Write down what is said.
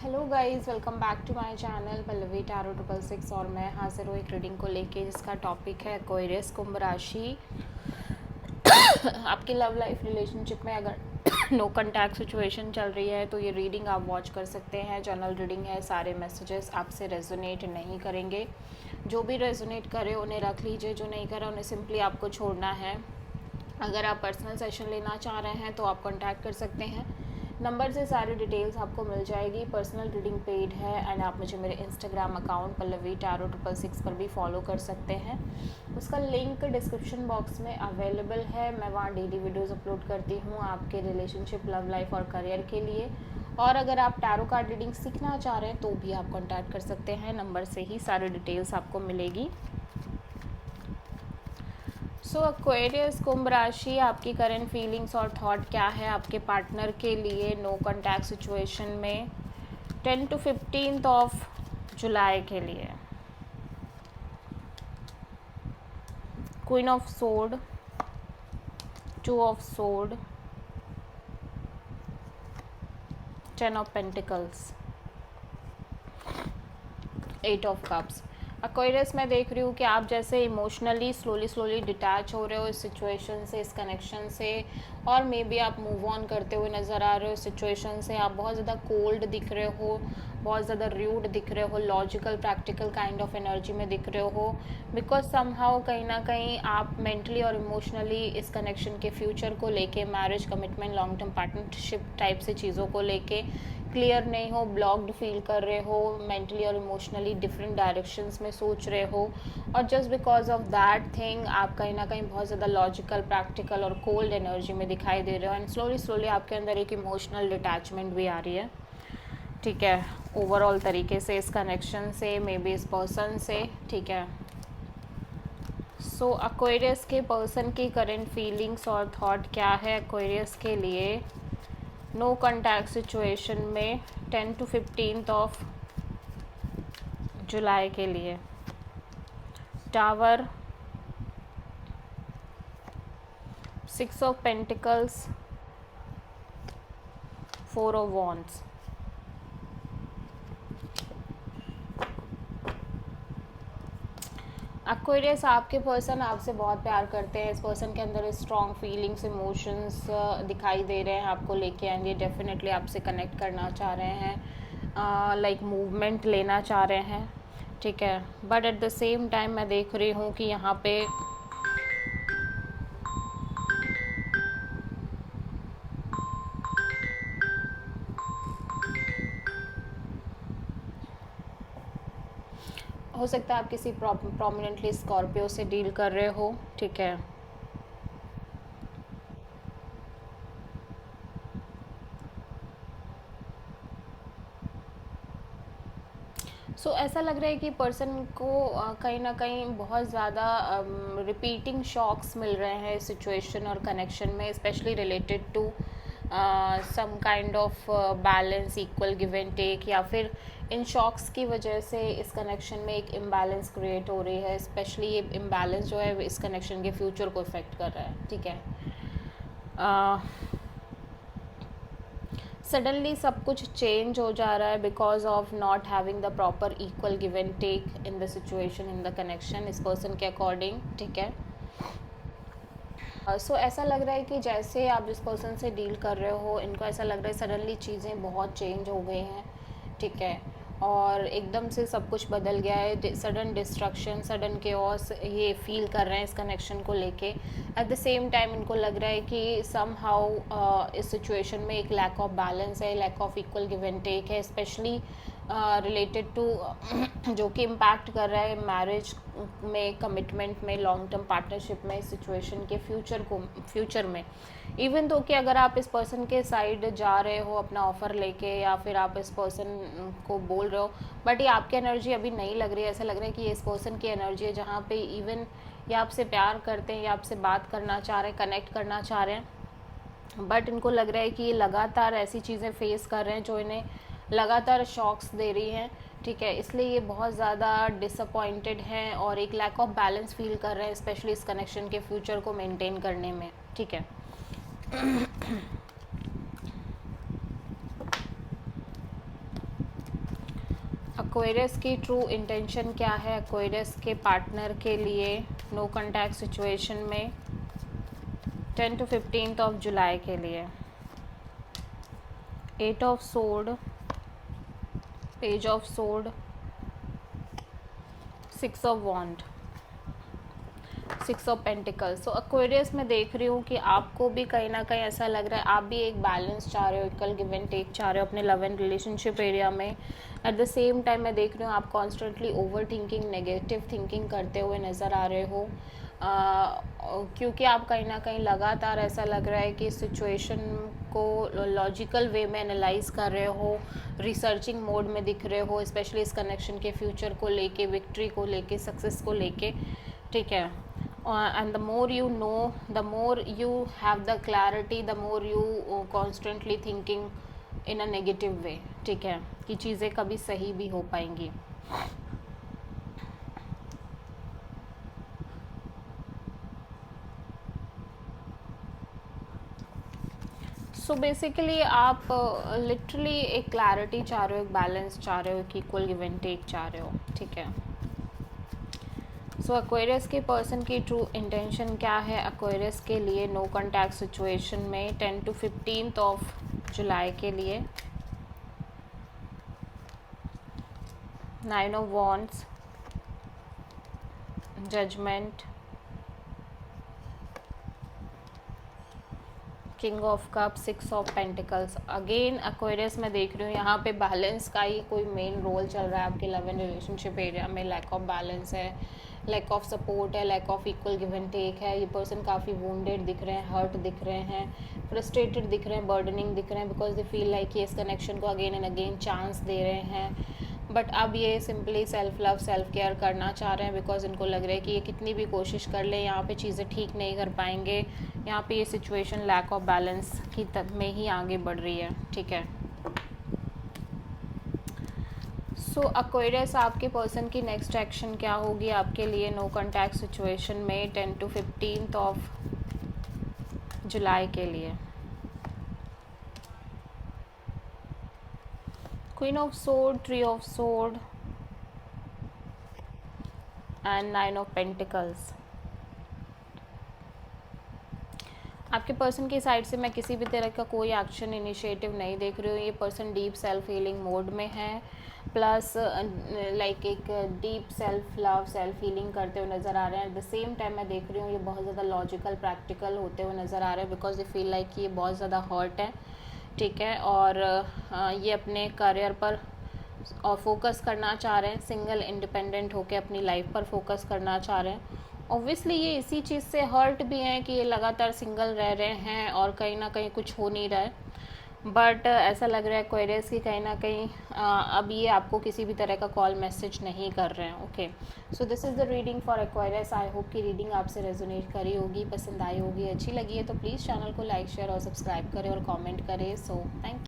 Hello guys, welcome back to my channel Pallavi tarot 666 और मैं हाजिर हूँ एक रीडिंग को लेके जिसका टॉपिक है एक्वेरियस कुंभ राशि। आपकी लव लाइफ रिलेशनशिप में अगर नो कॉन्टैक्ट सिचुएशन चल रही है तो ये रीडिंग आप वॉच कर सकते हैं। जनरल रीडिंग है, सारे मैसेजेस आपसे रेजोनेट नहीं करेंगे। जो भी रेजोनेट करे उन्हें रख लीजिए, जो नहीं करे उन्हें सिंपली आपको छोड़ना है। अगर आप पर्सनल सेशन लेना चाह रहे हैं तो आप कॉन्टैक्ट कर सकते हैं। नंबर से सारी डिटेल्स आपको मिल जाएगी। पर्सनल रीडिंग पेड है एंड आप मुझे मेरे इंस्टाग्राम अकाउंट पल्लवी टैरो 666 पर भी फॉलो कर सकते हैं। उसका लिंक डिस्क्रिप्शन बॉक्स में अवेलेबल है। मैं वहाँ डेली वीडियोस अपलोड करती हूँ आपके रिलेशनशिप, लव लाइफ और करियर के लिए। और अगर आप टैरो कार्ड रीडिंग सीखना चाह रहे हैं तो भी आप कॉन्टैक्ट कर सकते हैं। नंबर से ही सारी डिटेल्स आपको मिलेगी। सो एक्वेरियस कुंभ राशि, आपकी करंट फीलिंग्स और थॉट क्या है आपके पार्टनर के लिए नो कॉन्टैक्ट सिचुएशन में 10 to 15 ऑफ जुलाई के लिए। Queen of sword, 2 of sword, 10 of pentacles, 8 of cups. Aquarius मैं देख रही हूँ कि आप जैसे इमोशनली स्लोली डिटैच हो रहे हो इस सिचुएशन से, इस कनेक्शन से, और मे बी आप मूव ऑन करते हुए नज़र आ रहे हो इस सिचुएशन से। आप बहुत ज़्यादा कोल्ड दिख रहे हो, बहुत ज़्यादा रूड दिख रहे हो, logical practical kind of energy में दिख रहे हो। बिकॉज समहाउ कहीं ना कहीं आप मेंटली और इमोशनली इस कनेक्शन के फ्यूचर को लेके, marriage, commitment, long term partnership type से चीज़ों को लेके क्लियर नहीं हो, ब्लॉक्ड फील कर रहे हो, मेंटली और इमोशनली डिफरेंट डायरेक्शंस में सोच रहे हो। और just because of that thing आप कहीं ना कहीं बहुत ज़्यादा लॉजिकल, प्रैक्टिकल और कोल्ड एनर्जी में दिखाई दे रहे हो। एंड स्लोली आपके अंदर एक इमोशनल डिटैचमेंट भी आ रही है, ठीक है, ओवरऑल तरीके से इस कनेक्शन से, मे बी इस पर्सन से, ठीक है। सो एक्वेरियस के पर्सन की करंट फीलिंग्स और थॉट क्या है एक्वेरियस के लिए नो कॉन्टैक्ट सिचुएशन में 10 to 15 ऑफ जुलाई के लिए। Tower, 6 of pentacles, 4 of wands. Aquarius, आपके पर्सन आपसे बहुत प्यार करते हैं। इस पर्सन के अंदर स्ट्रॉन्ग फीलिंग्स, इमोशंस दिखाई दे रहे हैं आपको लेके, एंड ये डेफिनेटली आपसे कनेक्ट करना चाह रहे हैं, लाइक मूवमेंट लेना चाह रहे हैं, ठीक है। But at the same time मैं देख रही हूँ कि यहाँ पे हो सकता है आप किसी प्रोमिनेंटली स्कॉर्पियो से डील कर रहे हो, ठीक है। सो ऐसा लग रहा है कि पर्सन को कहीं ना कहीं बहुत ज़्यादा रिपीटिंग शॉक्स मिल रहे हैं इस सिचुएशन और कनेक्शन में, specially related to some kind of balance, equal give and take, या फिर इन शॉक्स की वजह से इस कनेक्शन में एक इम्बैलेंस क्रिएट हो रही है। स्पेशली ये इम्बैलेंस जो है इस कनेक्शन के फ्यूचर को इफेक्ट कर रहा है, ठीक है। सडनली सब कुछ चेंज हो जा रहा है because of not having the proper equal give and take in the situation, in the connection, इस पर्सन के अकॉर्डिंग, ठीक है। सो ऐसा लग रहा है कि जैसे आप जिस पर्सन से डील कर रहे हो, इनको ऐसा लग रहा है सडनली चीज़ें बहुत चेंज हो गई हैं, ठीक है, और एकदम से सब कुछ बदल गया है। सडन डिस्ट्रक्शन, सडन केओस ये फील कर रहे हैं इस कनेक्शन को लेके। एट द सेम टाइम इनको लग रहा है कि सम हाउ इस सिचुएशन में एक लैक ऑफ बैलेंस है, lack of equal give and take है, स्पेशली रिलेटेड टू जो कि इम्पैक्ट कर रहा है मैरिज में, कमिटमेंट में, लॉन्ग टर्म पार्टनरशिप में, इस सिचुएशन के फ्यूचर में। इवन तो कि अगर आप इस पर्सन के साइड जा रहे हो अपना ऑफ़र लेके, या फिर आप इस पर्सन को बोल रहे हो, बट ये आपकी एनर्जी अभी नहीं लग रही है। ऐसा लग रहा है कि ये इस पर्सन की एनर्जी है जहाँ पे इवन ये आपसे प्यार करते हैं, या आपसे बात करना चाह रहे हैं, कनेक्ट करना चाह रहे हैं, बट इनको लग रहा है कि ये लगातार ऐसी चीज़ें फेस कर रहे हैं जो इन्हें लगातार शॉक्स दे रही हैं, ठीक है। इसलिए ये बहुत ज़्यादा डिसअपॉइंटेड हैं और एक लैक ऑफ बैलेंस फील कर रहे हैं, स्पेशली इस कनेक्शन के फ्यूचर को मेंटेन करने में, ठीक है। एक्वेरियस की ट्रू इंटेंशन क्या है एक्वेरियस के पार्टनर के लिए नो कॉन्टैक्ट सिचुएशन में 10 to 15 ऑफ जुलाई के लिए? 8 of sword, page of sword, 6 of wand, 6 of pentacles. So Aquarius में देख रही हूँ कि आपको भी कहीं ना कहीं ऐसा लग रहा है आप भी एक बैलेंस चाह रहे हो, इक्वल गिव एंड टेक चाह रहे हो अपने लव एंड रिलेशनशिप एरिया में। एट द सेम टाइम मैं देख रही हूँ आप constantly over thinking, negative thinking करते हुए नज़र आ रहे हो, क्योंकि आप कहीं ना कहीं लगातार ऐसा लग रहा है कि सिचुएशन को लॉजिकल वे में एनालाइज कर रहे हो, रिसर्चिंग मोड में दिख रहे हो, स्पेशली इस कनेक्शन के फ्यूचर को लेके, विक्ट्री को लेके, सक्सेस को लेके, ठीक है। And the more you know, the more you have the clarity, the more you constantly thinking in a negative way, ठीक है, कि चीज़ें कभी सही भी हो पाएंगी। सो बेसिकली आप लिटरली एक क्लैरिटी चाह रहे हो, एक बैलेंस चाह रहे हो, एक इक्वल गिव एंड टेक चाह रहे हो, ठीक है। सो एक्वेरियस के पर्सन की ट्रू इंटेंशन क्या है एक्वेरियस के लिए नो कॉन्टैक्ट सिचुएशन में 10 to 15 ऑफ जुलाई के लिए? 9 of wands, judgement, king of cup, 6 of pentacles. Again Aquarius में देख रही हूँ यहाँ पे बैलेंस का ही कोई मेन रोल चल रहा है आपके लव एंड रिलेशनशिप एरिया में। लैक ऑफ बैलेंस है, लैक ऑफ सपोर्ट है, lack of equal give and take है। ये पर्सन काफ़ी वुंडेड दिख रहे हैं, हर्ट दिख रहे हैं, फ्रस्ट्रेटेड दिख रहे हैं, बर्डनिंग दिख रहे हैं, बिकॉज दे फील लाइक ये इस कनेक्शन को अगेन एंड अगेन चांस दे रहे हैं। बट अब ये simply self love, self care करना चाह रहे हैं, बिकॉज इनको लग रहा है कि ये कितनी भी कोशिश कर ले यहाँ पे चीज़ें ठीक नहीं कर पाएंगे। यहाँ पे ये सिचुएशन लैक ऑफ बैलेंस की में ही आगे बढ़ रही है, ठीक है। सो एक्वेरियस आपके पर्सन की नेक्स्ट एक्शन क्या होगी आपके लिए नो कॉन्टैक्ट सिचुएशन में 10 to 15 ऑफ जुलाई के लिए? Queen of sword, 3 of sword and 9 of pentacles. आपके पर्सन की साइड से मैं किसी भी तरह का कोई एक्शन इनिशिएटिव नहीं देख रही हूँ। ये person deep self healing mode में है, प्लस लाइक एक deep self love, self healing करते हुए नज़र आ रहे हैं। एट द सेम टाइम मैं देख रही हूँ ये बहुत ज़्यादा लॉजिकल, प्रैक्टिकल होते हुए नज़र आ रहे हैं, बिकॉज दे फील लाइक ये बहुत ज़्यादा हर्ट है, ठीक है। और ये अपने करियर पर और फोकस करना चाह रहे हैं, सिंगल इंडिपेंडेंट होकर अपनी लाइफ पर फोकस करना चाह रहे हैं। ऑब्वियसली ये इसी चीज़ से हर्ट भी हैं कि ये लगातार सिंगल रह रहे हैं और कहीं ना कहीं कुछ हो नहीं रहा है। बट ऐसा लग रहा है एक्वेरियस की कहीं ना कहीं अब ये आपको किसी भी तरह का कॉल मैसेज नहीं कर रहे हैं। Okay, so this is the reading for Aquarius. I hope कि रीडिंग आपसे रेजोनेट करी होगी, पसंद आई होगी, अच्छी लगी है तो प्लीज़ चैनल को लाइक, शेयर और सब्सक्राइब करें और कमेंट करें। So thank you.